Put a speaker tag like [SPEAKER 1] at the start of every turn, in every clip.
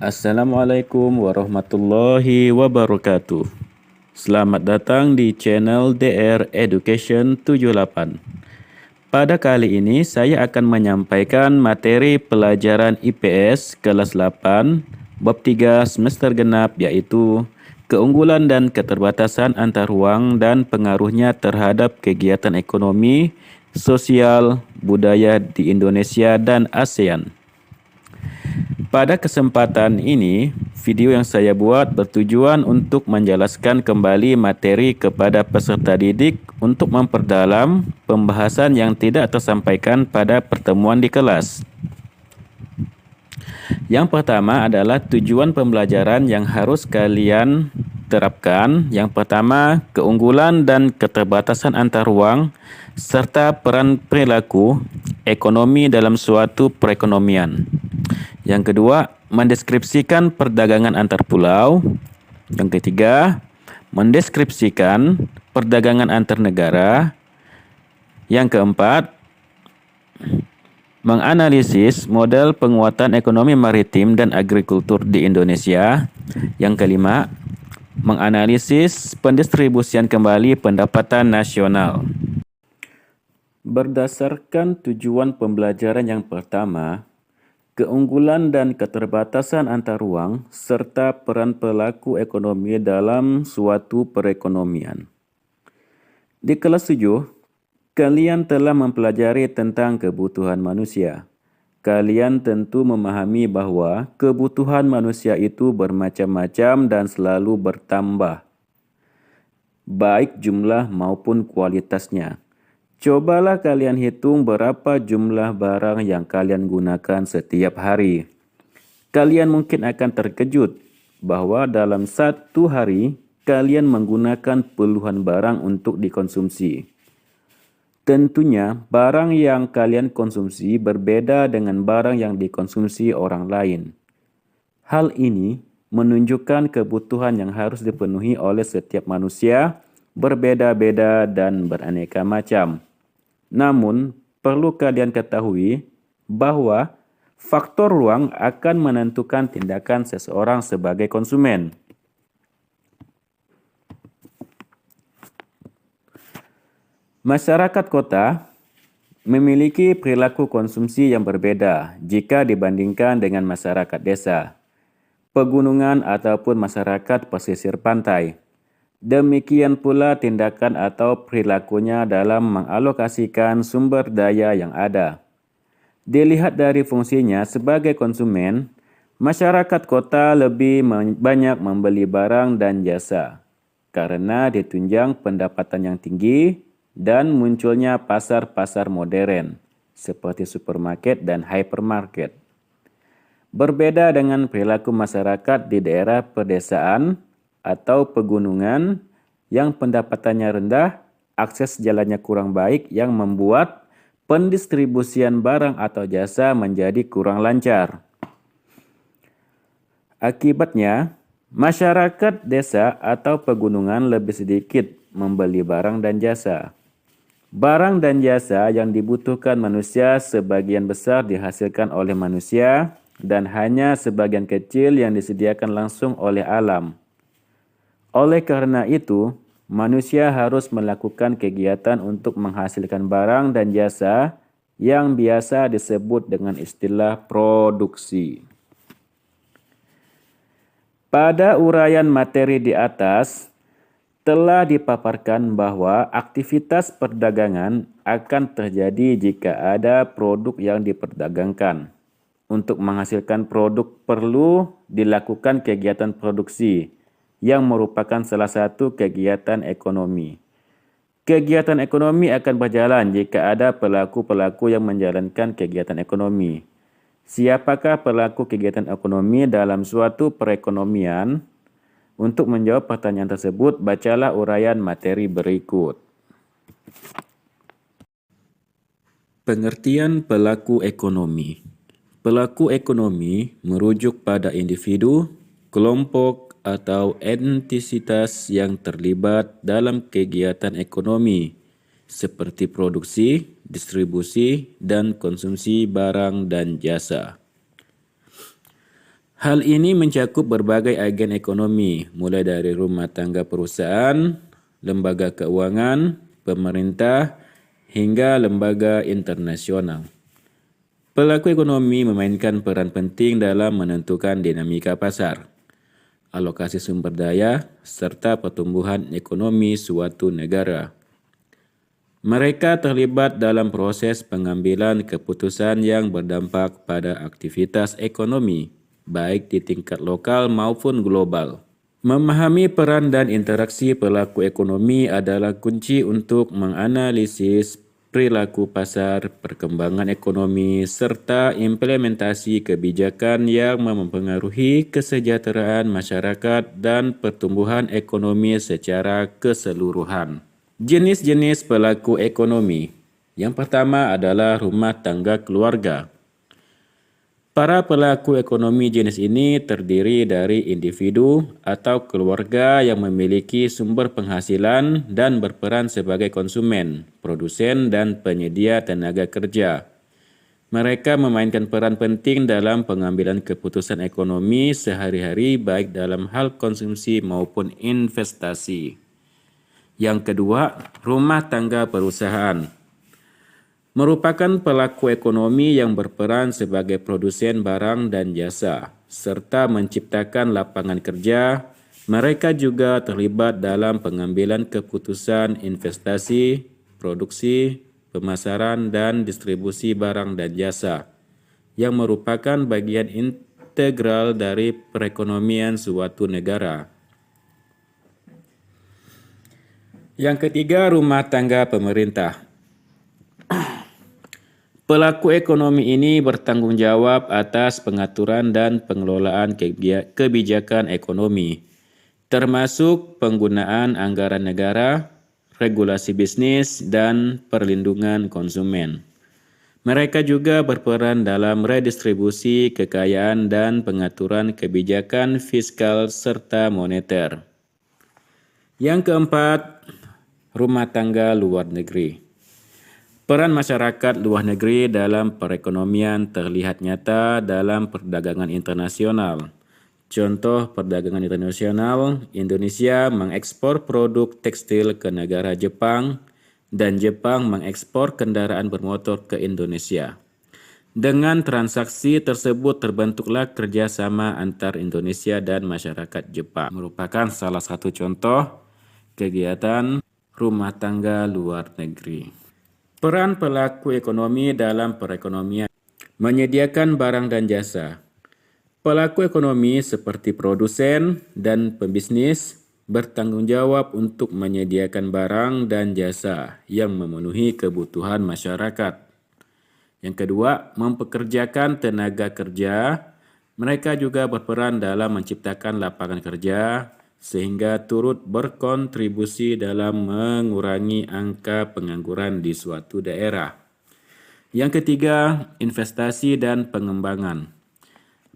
[SPEAKER 1] Assalamualaikum warahmatullahi wabarakatuh. Selamat datang di channel DR Education 78. Pada kali ini saya akan menyampaikan materi pelajaran IPS kelas 8 bab 3 semester genap, yaitu keunggulan dan keterbatasan antar ruang dan pengaruhnya terhadap kegiatan ekonomi, sosial, budaya di Indonesia dan ASEAN. Pada kesempatan ini, video yang saya buat bertujuan untuk menjelaskan kembali materi kepada peserta didik untuk memperdalam pembahasan yang tidak tersampaikan pada pertemuan di kelas. Yang pertama adalah tujuan pembelajaran yang harus kalian terapkan. Yang pertama, keunggulan dan keterbatasan antar ruang serta peran perilaku ekonomi dalam suatu perekonomian. Yang kedua, mendeskripsikan perdagangan antar pulau. Yang ketiga, mendeskripsikan perdagangan antar negara. Yang keempat, menganalisis model penguatan ekonomi maritim dan agrikultur di Indonesia. Yang kelima, menganalisis pendistribusian kembali pendapatan nasional. Berdasarkan tujuan pembelajaran yang pertama, keunggulan dan keterbatasan antar ruang serta peran pelaku ekonomi dalam suatu perekonomian. Di kelas 7, kalian telah mempelajari tentang kebutuhan manusia. Kalian tentu memahami bahwa kebutuhan manusia itu bermacam-macam dan selalu bertambah, baik jumlah maupun kualitasnya. Cobalah kalian hitung berapa jumlah barang yang kalian gunakan setiap hari. Kalian mungkin akan terkejut bahwa dalam satu hari kalian menggunakan puluhan barang untuk dikonsumsi. Tentunya barang yang kalian konsumsi berbeda dengan barang yang dikonsumsi orang lain. Hal ini menunjukkan kebutuhan yang harus dipenuhi oleh setiap manusia berbeda-beda dan beraneka macam. Namun, perlu kalian ketahui bahwa faktor ruang akan menentukan tindakan seseorang sebagai konsumen. Masyarakat kota memiliki perilaku konsumsi yang berbeda jika dibandingkan dengan masyarakat desa, pegunungan ataupun masyarakat pesisir pantai. Demikian pula tindakan atau perilakunya dalam mengalokasikan sumber daya yang ada. Dilihat dari fungsinya sebagai konsumen, masyarakat kota lebih banyak membeli barang dan jasa karena ditunjang pendapatan yang tinggi dan munculnya pasar-pasar modern seperti supermarket dan hypermarket. Berbeda dengan perilaku masyarakat di daerah pedesaan atau pegunungan yang pendapatannya rendah, akses jalannya kurang baik yang membuat pendistribusian barang atau jasa menjadi kurang lancar. Akibatnya, masyarakat desa atau pegunungan lebih sedikit membeli barang dan jasa. Barang dan jasa yang dibutuhkan manusia sebagian besar dihasilkan oleh manusia dan hanya sebagian kecil yang disediakan langsung oleh alam. Oleh karena itu, manusia harus melakukan kegiatan untuk menghasilkan barang dan jasa yang biasa disebut dengan istilah produksi. Pada uraian materi di atas, telah dipaparkan bahwa aktivitas perdagangan akan terjadi jika ada produk yang diperdagangkan. Untuk menghasilkan produk perlu dilakukan kegiatan produksi, yang merupakan salah satu kegiatan ekonomi. Kegiatan ekonomi akan berjalan jika ada pelaku-pelaku yang menjalankan kegiatan ekonomi. Siapakah pelaku kegiatan ekonomi dalam suatu perekonomian? Untuk menjawab pertanyaan tersebut, bacalah uraian materi berikut. Pengertian pelaku ekonomi. Pelaku ekonomi merujuk pada individu, kelompok, atau entitas yang terlibat dalam kegiatan ekonomi seperti produksi, distribusi, dan konsumsi barang dan jasa. Hal ini mencakup berbagai agen ekonomi, mulai dari rumah tangga perusahaan, lembaga keuangan, pemerintah, hingga lembaga internasional. Pelaku ekonomi memainkan peran penting dalam menentukan dinamika pasar, alokasi sumber daya, serta pertumbuhan ekonomi suatu negara. Mereka terlibat dalam proses pengambilan keputusan yang berdampak pada aktivitas ekonomi, baik di tingkat lokal maupun global. Memahami peran dan interaksi pelaku ekonomi adalah kunci untuk menganalisis perilaku pasar, perkembangan ekonomi, serta implementasi kebijakan yang mempengaruhi kesejahteraan masyarakat dan pertumbuhan ekonomi secara keseluruhan. Jenis-jenis pelaku ekonomi. Yang pertama adalah rumah tangga keluarga. Para pelaku ekonomi jenis ini terdiri dari individu atau keluarga yang memiliki sumber penghasilan dan berperan sebagai konsumen, produsen, dan penyedia tenaga kerja. Mereka memainkan peran penting dalam pengambilan keputusan ekonomi sehari-hari baik dalam hal konsumsi maupun investasi. Yang kedua, rumah tangga perusahaan. Merupakan pelaku ekonomi yang berperan sebagai produsen barang dan jasa, serta menciptakan lapangan kerja. Mereka juga terlibat dalam pengambilan keputusan investasi, produksi, pemasaran, dan distribusi barang dan jasa, yang merupakan bagian integral dari perekonomian suatu negara. Yang ketiga, rumah tangga pemerintah. Pelaku ekonomi ini bertanggung jawab atas pengaturan dan pengelolaan kebijakan ekonomi, termasuk penggunaan anggaran negara, regulasi bisnis, dan perlindungan konsumen. Mereka juga berperan dalam redistribusi kekayaan dan pengaturan kebijakan fiskal serta moneter. Yang keempat, rumah tangga luar negeri. Peran masyarakat luar negeri dalam perekonomian terlihat nyata dalam perdagangan internasional. Contoh perdagangan internasional, Indonesia mengekspor produk tekstil ke negara Jepang dan Jepang mengekspor kendaraan bermotor ke Indonesia. Dengan transaksi tersebut terbentuklah kerjasama antar Indonesia dan masyarakat Jepang. Merupakan salah satu contoh kegiatan rumah tangga luar negeri. Peran pelaku ekonomi dalam perekonomian. Menyediakan barang dan jasa. Pelaku ekonomi seperti produsen dan pembisnis bertanggung jawab untuk menyediakan barang dan jasa yang memenuhi kebutuhan masyarakat. Yang kedua, mempekerjakan tenaga kerja. Mereka juga berperan dalam menciptakan lapangan kerja, sehingga turut berkontribusi dalam mengurangi angka pengangguran di suatu daerah. Yang ketiga, investasi dan pengembangan.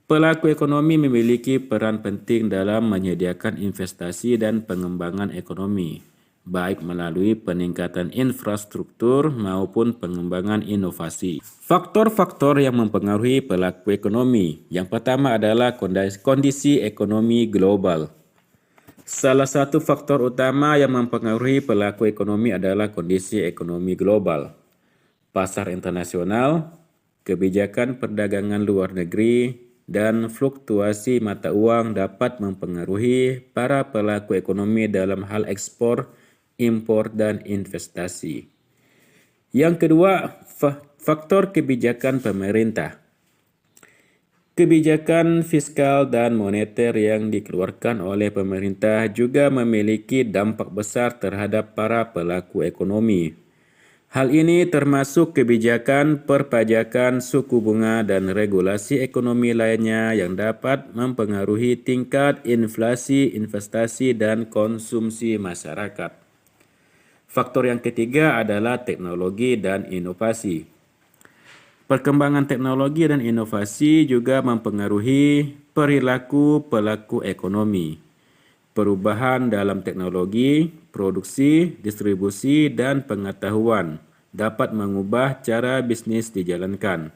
[SPEAKER 1] Pelaku ekonomi memiliki peran penting dalam menyediakan investasi dan pengembangan ekonomi, baik melalui peningkatan infrastruktur maupun pengembangan inovasi. Faktor-faktor yang mempengaruhi pelaku ekonomi. Yang pertama adalah kondisi ekonomi global. Salah satu faktor utama yang mempengaruhi pelaku ekonomi adalah kondisi ekonomi global, pasar internasional, kebijakan perdagangan luar negeri, dan fluktuasi mata uang dapat mempengaruhi para pelaku ekonomi dalam hal ekspor, impor, dan investasi. Yang kedua, faktor kebijakan pemerintah. Kebijakan fiskal dan moneter yang dikeluarkan oleh pemerintah juga memiliki dampak besar terhadap para pelaku ekonomi. Hal ini termasuk kebijakan perpajakan, suku bunga, dan regulasi ekonomi lainnya yang dapat mempengaruhi tingkat inflasi, investasi, dan konsumsi masyarakat. Faktor yang ketiga adalah teknologi dan inovasi. Perkembangan teknologi dan inovasi juga mempengaruhi perilaku pelaku ekonomi. Perubahan dalam teknologi, produksi, distribusi, dan pengetahuan dapat mengubah cara bisnis dijalankan.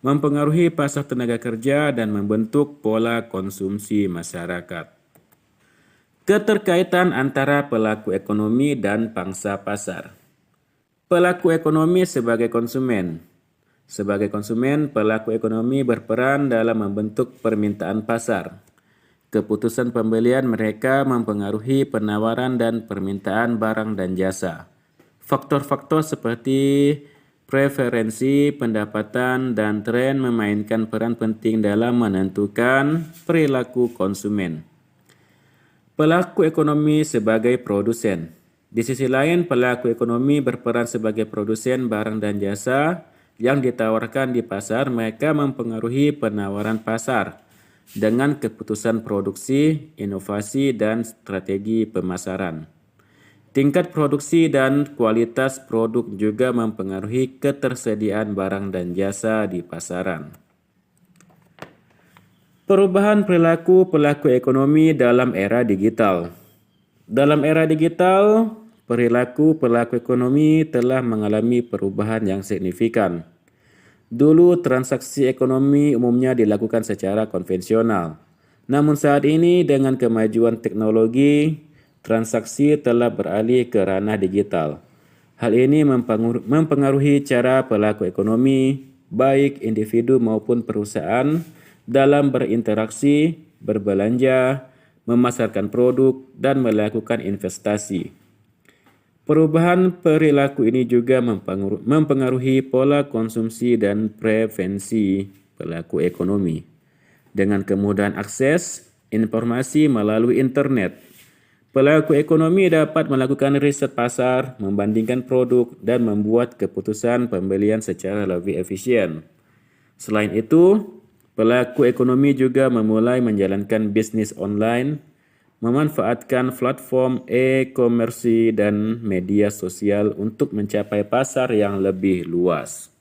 [SPEAKER 1] mempengaruhi pasar tenaga kerja dan membentuk pola konsumsi masyarakat. Keterkaitan antara pelaku ekonomi dan pangsa pasar. Pelaku ekonomi sebagai konsumen. Sebagai konsumen, pelaku ekonomi berperan dalam membentuk permintaan pasar. Keputusan pembelian mereka mempengaruhi penawaran dan permintaan barang dan jasa. Faktor-faktor seperti preferensi, pendapatan, dan tren memainkan peran penting dalam menentukan perilaku konsumen. Pelaku ekonomi sebagai produsen. Di sisi lain, pelaku ekonomi berperan sebagai produsen barang dan jasa yang ditawarkan di pasar. Mereka mempengaruhi penawaran pasar dengan keputusan produksi, inovasi, dan strategi pemasaran. Tingkat produksi dan kualitas produk juga mempengaruhi ketersediaan barang dan jasa di pasaran. Perubahan perilaku pelaku ekonomi dalam era digital. Dalam era digital, perilaku pelaku ekonomi telah mengalami perubahan yang signifikan. Dulu, transaksi ekonomi umumnya dilakukan secara konvensional. Namun saat ini, dengan kemajuan teknologi, transaksi telah beralih ke ranah digital. Hal ini mempengaruhi cara pelaku ekonomi, baik individu maupun perusahaan, dalam berinteraksi, berbelanja, memasarkan produk, dan melakukan investasi. Perubahan perilaku ini juga mempengaruhi pola konsumsi dan preferensi pelaku ekonomi. Dengan kemudahan akses informasi melalui internet, pelaku ekonomi dapat melakukan riset pasar, membandingkan produk, dan membuat keputusan pembelian secara lebih efisien. Selain itu, pelaku ekonomi juga memulai menjalankan bisnis online, memanfaatkan platform e-komersi dan media sosial untuk mencapai pasar yang lebih luas.